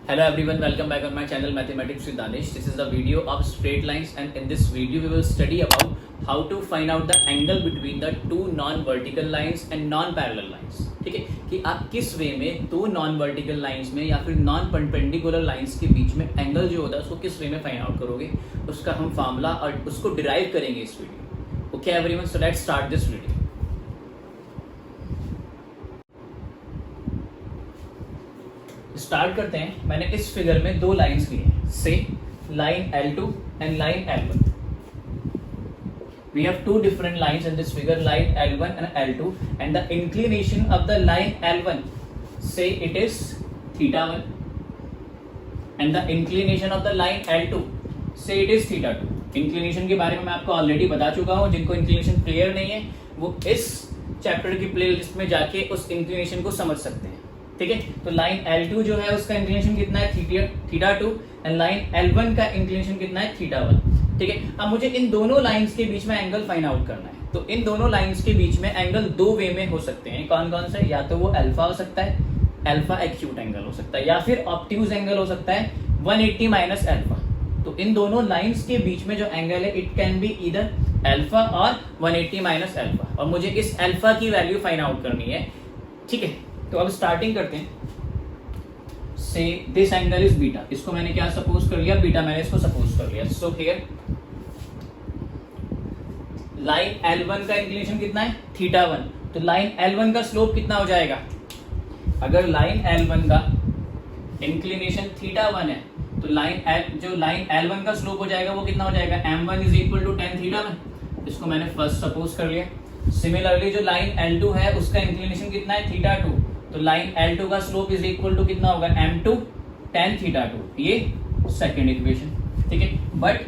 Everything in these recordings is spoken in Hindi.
Hello everyone, welcome back on my channel Mathematics with Danish. This is the video of straight lines, and in this video we will study about how to find out the angle between the two non-vertical lines and non-parallel lines. ठीक है कि आप किस वे में दो non-vertical lines में या फिर non-perpendicular lines के बीच में एंगल जो होता है उसको किस वे में फाइंड आउट करोगे, उसका हम फार्मूला और उसको डिराइव करेंगे इस video. Okay everyone, so let's start this video. Start करते हैं. मैंने इस फिगर में दो लाइंस लिए हैं, से line L2 and line L1. We have two different lines in this figure, line L1 and L2, and the inclination of the line L1, say it is θ1, and the inclination of the line L2, say it is θ2. Inclination के बारे में मैं आपको ऑलरेडी बता चुका हूँ. जिनको इंक्लिनेशन क्लियर नहीं है वो इस चैप्टर की प्लेलिस्ट में जाके उस इंक्लिनेशन को समझ सकते हैं. ठीक है, तो लाइन L2 जो है उसका इंक्लिनेशन कितना है, θ2, एंड लाइन L1 का इंक्लिनेशन कितना है, θ1. ठीक है, अब मुझे इन दोनों लाइंस के बीच में एंगल फाइंड आउट करना है. तो इन दोनों लाइंस के बीच में एंगल दो वे में हो सकते हैं. कौन कौन से? या तो वो अल्फा हो सकता है, अल्फा एक्यूट एंगल हो सकता है, या फिर ऑब्ट्यूज एंगल हो सकता है 180 माइनस अल्फा. तो इन दोनों लाइंस के बीच में जो एंगल है it can be either alpha और 180 माइनस अल्फा, और मुझे इस अल्फा की वैल्यू फाइंड आउट करनी है. ठीक है, तो अब स्टार्टिंग करते हैं. से दिस एंगल इज बीटा. इसको मैंने क्या सपोज कर लिया, बीटा मैंने इसको सपोज कर लिया. सो हियर लाइन L1 का इंक्लिनेशन कितना है, θ1. तो लाइन L1 का स्लोप कितना हो जाएगा? अगर लाइन L1 का इंक्लिनेशन θ1 है तो लाइन L1 का स्लोप हो जाएगा वो कितना हो जाएगा, m1 is equal to tan θ1. इसको मैंने फर्स्ट सपोज कर लिया. सिमिलरली जो लाइन L2 है उसका इंक्लिनेशन कितना है, θ2. तो लाइन L2 का स्लोप इज इक्वल टू कितना होगा, m2 tan θ2. ये सेकंड इक्वेशन. ठीक है, बट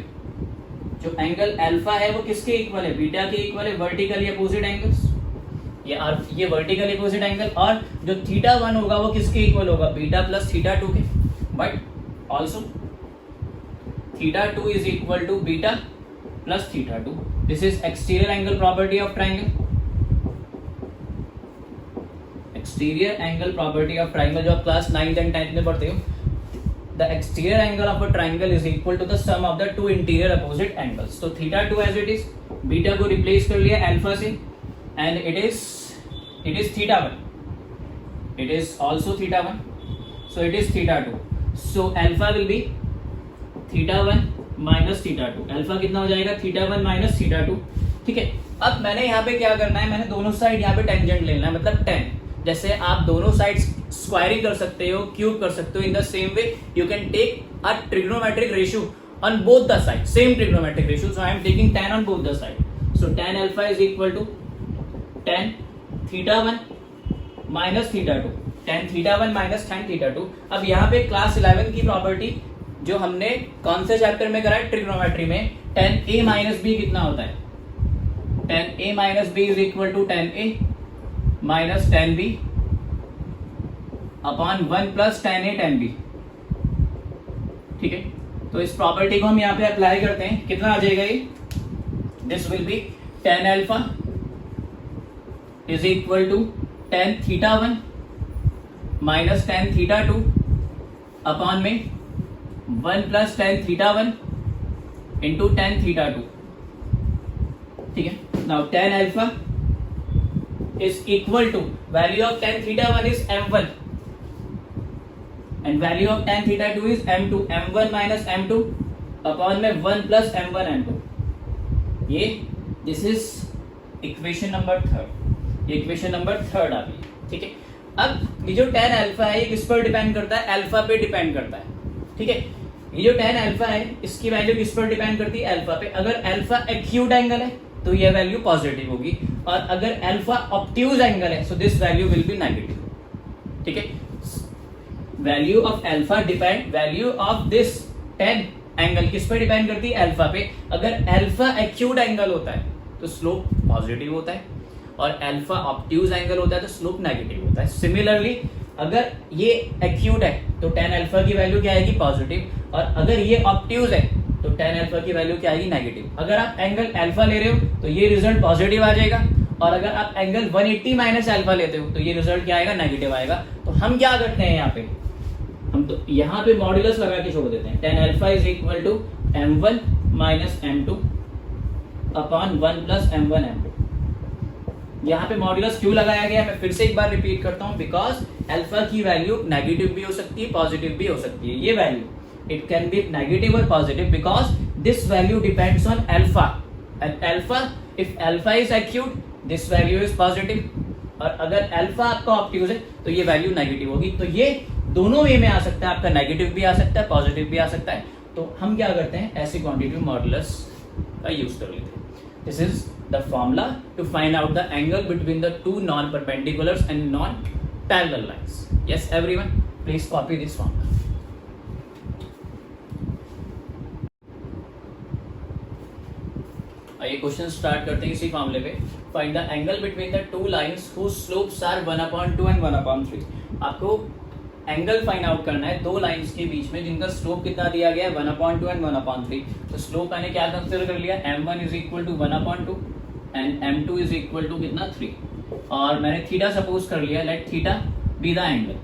जो एंगल अल्फा है वो किसके इक्वल है, बीटा के इक्वल है. वर्टिकली अपोजिट एंगल्स, ये वर्टिकली अपोजिट एंगल, और जो θ1 होगा वो किसके इक्वल होगा, बीटा प्लस θ2 के. But also θ2 is equal to beta plus θ2. This is exterior angle property of triangle. Exterior angle property of triangle जो आप क्लास 9th एंड 10th में पढ़ते हो. The exterior angle of a triangle is equal to the sum of the two interior opposite angles. तो θ2 एज इट इज, बीटा को रिप्लेस कर लिया अल्फा से, and it is θ1. It is also θ1, so it is θ2. So alpha will be θ1 minus θ2. Alpha कितना हो जाएगा, θ1 माइनस θ2. ठीक है, अब मैंने यहाँ पे क्या करना है, मैंने दोनों साइड यहाँ पे टेंजेंट लेना है, मतलब 10. जैसे आप दोनों साइड्स स्क्वायरिंग कर सकते हो, क्यूब कर सकते हो. In the same way you can take a trigonometric ratio on both the side, same trigonometric ratio. So I am taking 10 on both the side. So tan alpha is equal to tan θ1 minus θ2. tan θ1 minus tan θ2. अब यहाँ पे क्लास 11 की प्रॉपर्टी जो हमने कौन से चैप्टर में करा है, ट्रिग्नोमेट्री में, tan a माइनस b कितना होता है, tan a minus b is equal to tan a minus tan b upon 1 plus tan a tan b. ठीक है, तो इस प्रॉपर्टी को हम यहाँ पे अप्लाई करते हैं. कितना आ जाएगा ये, this will be tan alpha is equal to tan θ1 minus tan θ2 upon में 1 प्लस tan θ1 इंटू tan θ2. ठीक है, now tan alpha is equal to value of tan θ1 is m1 and value of tan θ2 is m2. m1 minus m2 upon में 1 plus m1 m2. ये this is equation number 3. ये equation number 3 आ गई. ठीक है, अब ये जो tan अल्फा है ये किस पर डिपेंड करता है, अल्फा पे डिपेंड करता है. ठीक है, ये जो tan अल्फा है इसकी वैल्यू किस पर डिपेंड करती है, अल्फा पे. अगर अल्फा एक्यूट एंगल है तो ये वैल्यू पॉजिटिव होगी, और अगर अल्फा ऑब्ट्यूज एंगल है so this value will be negative. ठीक है, value of alpha depend, value of this tan angle किस पे डिपेंड करती है, अल्फा पे. अगर अल्फा एक्यूट एंगल होता है तो स्लोप पॉजिटिव होता है, और अल्फा ऑब्ट्यूज एंगल होता है तो स्लोप नेगेटिव होता है. सिमिलरली अगर ये एक्यूट है तो tan अल्फा की वैल्यू क्या आएगी, पॉजिटिव, और अगर ये ऑब्ट्यूज है तो tan अल्फा की वैल्यू क्या आएगी, नेगेटिव. अगर आप एंगल अल्फा ले रहे हो तो ये रिजल्ट पॉजिटिव आ जाएगा, और अगर आप एंगल 180 माइनस अल्फा लेते हो तो ये रिजल्ट क्या आएगा, नेगेटिव आएगा. तो हम क्या करते हैं यहाँ पे, हम तो यहाँ पे मॉड्यूलस लगा के छोड़ देते हैं, tan alpha is equal to m1 minus m2 upon 1 plus m1 m2। यहाँ पे मॉड्यूलस क्यों लगाया गया, मैं फिर से एक बार रिपीट करता हूँ, बिकॉज अल्फा की वैल्यू नेगेटिव भी हो सकती है, पॉजिटिव भी हो सकती है। ये value it can be negative और positive because this value depends on alpha and alpha, if alpha is acute this value is positive, और अगर अल्फा आपका ऑब्ट्यूज है तो ये वैल्यू नेगेटिव होगी। तो ये दोनों वे में आ सकता है, आपका नेगेटिव भी आ सकता है, पॉजिटिव भी आ सकता है। तो हम क्या करते हैं, ऐसी क्वांटिटी मॉड्यूलस का यूज कर लेते हैं। This is the formula to find out the angle between the two non-perpendiculars and non-parallel lines. Yes, everyone, please copy this formula. आइए क्वेश्चन स्टार्ट करते हैं इसी फॉर्मूले पे। Find the angle between the two lines whose slopes are 1/2 and 1/3। आपको एंगल फाइंड आउट करना है दो लाइंस के बीच में जिनका स्लोप कितना दिया गया है 1/2 एंड 1/3। तो स्लोप मैंने क्या कंसीडर कर लिया, m1 is equal to 1/2 and m2 is equal to कितना 3, और मैंने थीटा सपोज कर लिया, let theta be the angle,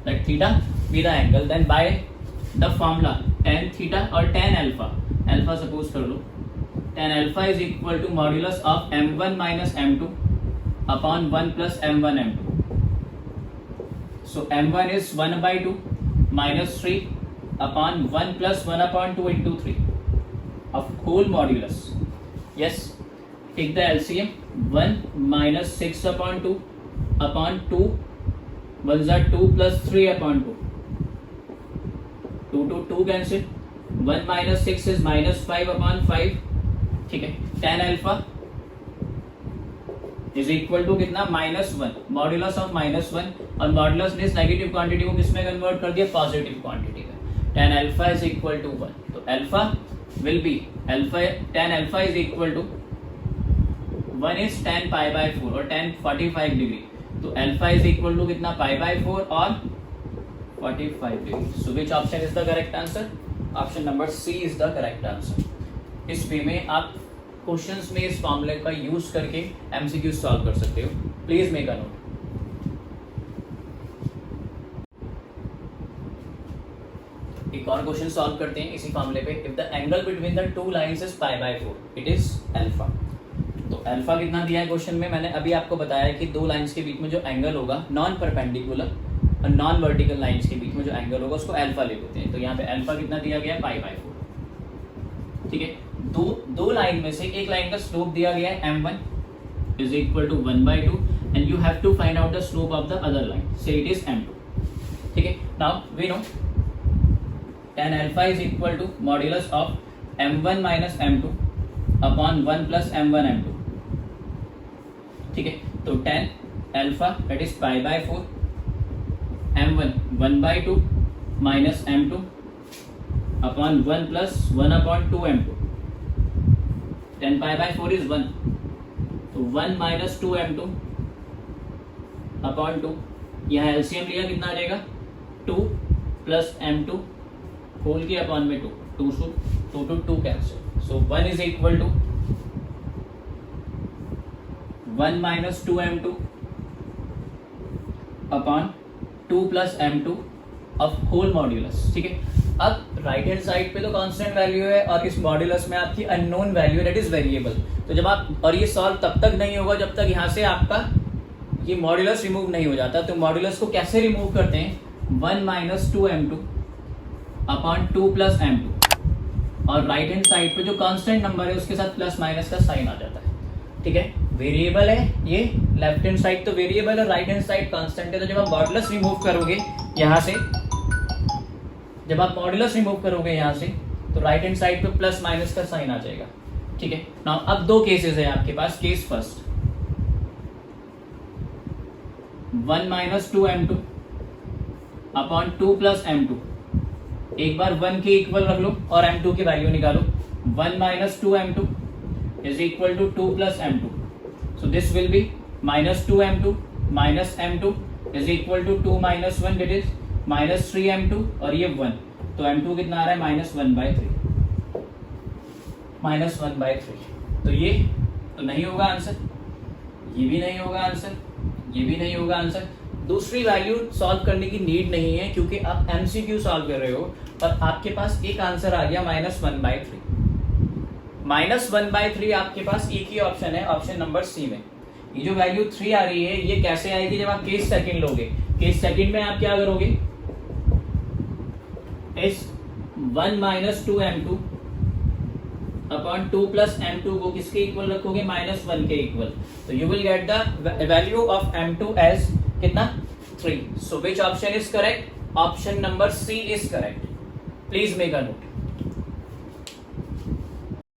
let theta be the angle, then by the formula tan theta और tan अल्फा, अल्फा सपोज कर लो, tan alpha is equal to modulus of m1 minus m2 upon 1 plus m1 m2। So m1 is 1/2 minus 3 upon 1 plus 1/2 into 3 of whole modulus. Yes, take the LCM, 1 minus 6/2 upon 2, 1s are 2 plus 3/2, 2 to 2 cancel, 1 minus 6 is minus 5/5, ठीक है। tan alpha is equal to कितना, -1, मॉड्यूलस ऑफ -1, और मॉड्यूलस ने इस नेगेटिव क्वांटिटी को किसमें कन्वर्ट कर दिया, पॉजिटिव क्वांटिटी में। tan alpha is equal to 1, तो alpha will be tan alpha is equal to 1 is tan π/4 और tan 45 डिग्री, तो अल्फा इज इक्वल टू कितना, π/4 और 45 degree. So which option is the correct answer, option number C is the correct answer. इस वे में आप क्वेश्चंस में इस फॉर्मूले का यूज करके एमसीक्यू सॉल्व कर सकते हो। Please make a note. एक और क्वेश्चन सॉल्व करते हैं इसी फॉर्मूले पे। If the angle between the two lines is π/4 it is alpha. तो अल्फा कितना दिया है क्वेश्चन में, मैंने अभी आपको बताया कि दो लाइंस के बीच में जो एंगल होगा नॉन परपेंडिकुलर और नॉन वर्टिकल लाइंस के बीच में जो एंगल होगा उसको अल्फा ले लेते हैं। तो यहाँ पे अल्फा कितना दिया गया है, π/4, ठीक है। दो लाइन में से एक लाइन का स्लोप दिया गया है m1 is equal to 1/2 and you have to find out the slope of the other line, say it is m2, ठीक है। Now we know tan alpha is equal to modulus of m1 minus m2 upon 1 plus m1 m2, ठीक है। तो tan alpha that is π/4, m1 1/2 minus m2 upon 1 plus 1/2 m2, tan π/4 is 1, तो 1 माइनस 2 m2 अपॉन 2, यहाँ एलसीएम लिया कितना आ जाएगा, 2 प्लस m2 होल की अपॉन में 2, 2 to 2 cancel, so 1 is equal to 1 minus 2m2 upon 2 plus m2 of whole modulus, ठीक है। अब राइट हैंड साइड पे तो कांस्टेंट वैल्यू है और इस मॉड्यूलस में आपकी unknown value that is variable. तो जब आप, और ये सॉल्व तब तक नहीं होगा जब तक यहाँ से आपका ये मॉड्यूलस रिमूव नहीं हो जाता। तो मॉड्यूलस को कैसे रिमूव करते हैं, 1 minus 2m2 upon 2 plus m2, और राइट हैंड साइड पे जो कांस्टेंट नंबर है उसके साथ प्लस माइनस का साइन आ जाता है, ठीक है। वेरिएबल है ये, लेफ्ट हैंड साइड तो वेरिएबल है, राइट हैंड साइड कांस्टेंट है। तो जब आप मॉड्यूलस रिमूव करोगे यहाँ से, जब आप मॉड्यूलस रिमूव करोगे यहाँ से, तो राइट हैंड साइड पे प्लस माइनस का साइन आ जाएगा, ठीक है। नाउ अब दो केसेस है आपके पास। Case first, 1 minus 2m2 upon 2 plus m2, एक बार 1 के इक्वल रख लो और m2 की वैल्यू निकालो। 1 minus 2m2 is equal to 2 plus m2, so this will be minus 2m2 minus m2 is equal to 2 minus 1 that is minus 3m2, और ये 1, तो m2 कितना आ रहा है, -1/3, -1/3। तो ये तो नहीं होगा आंसर, ये भी नहीं होगा आंसर, ये भी नहीं होगा आंसर। दूसरी वैल्यू सॉल्व करने की नीड नहीं है क्योंकि आप एमसीक्यू सॉल्व कर रहे हो और आपके पास एक आंसर आ गया -1/3। -1/3 आपके पास एक ही ऑप्शन है, ऑप्शन नंबर सी में। ये जो वैल्यू 3 आ रही है ये कैसे आएगी, जब आप केस सेकंड लोगे। केस सेकंड में आप क्या करोगे, इस 1 - 2m2 अपॉन 2 + m2 को किसके इक्वल रखोगे, -1 के इक्वल। तो you will get the value of m2 as कितना, 3। So which option is correct, option number C is correct. Please make a note.